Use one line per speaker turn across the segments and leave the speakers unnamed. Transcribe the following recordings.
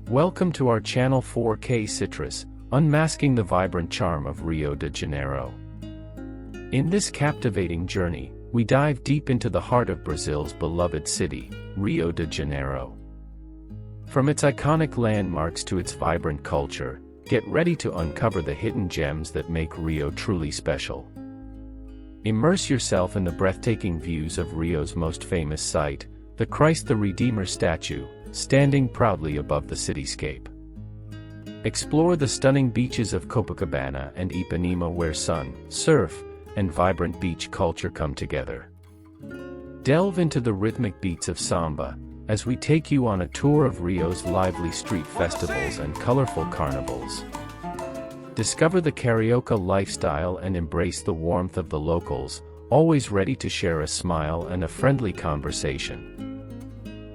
Welcome to our channel 4K Citrus, unmasking the vibrant charm of Rio de Janeiro. In this captivating journey, we dive deep into the heart of Brazil's beloved city, Rio de Janeiro. From its iconic landmarks to its vibrant culture, get ready to uncover the hidden gems that make Rio truly special. Immerse yourself in the breathtaking views of Rio's most famous site, the Christ the Redeemer statue, standing proudly above the cityscape. Explore the stunning beaches of Copacabana and Ipanema where sun, surf, and vibrant beach culture come together. Delve into the rhythmic beats of samba, as we take you on a tour of Rio's lively street festivals and colorful carnivals. Discover the carioca lifestyle and embrace the warmth of the locals, always ready to share a smile and a friendly conversation.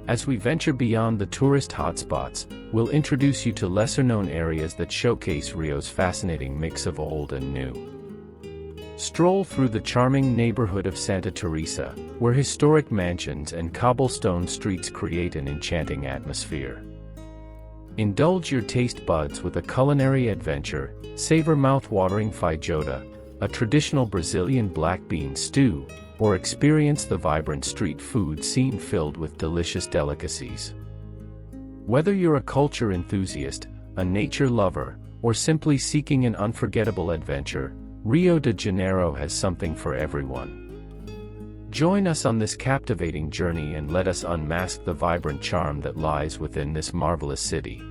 As we venture beyond the tourist hotspots, we'll introduce you to lesser-known areas that showcase Rio's fascinating mix of old and new. Stroll through the charming neighborhood of Santa Teresa, where historic mansions and cobblestone streets create an enchanting atmosphere. Indulge your taste buds with a culinary adventure, savor mouth-watering feijoada, a traditional Brazilian black bean stew, or experience the vibrant street food scene filled with delicious delicacies. Whether you're a culture enthusiast, a nature lover, or simply seeking an unforgettable adventure, Rio de Janeiro has something for everyone. Join us on this captivating journey and let us unmask the vibrant charm that lies within this marvelous city.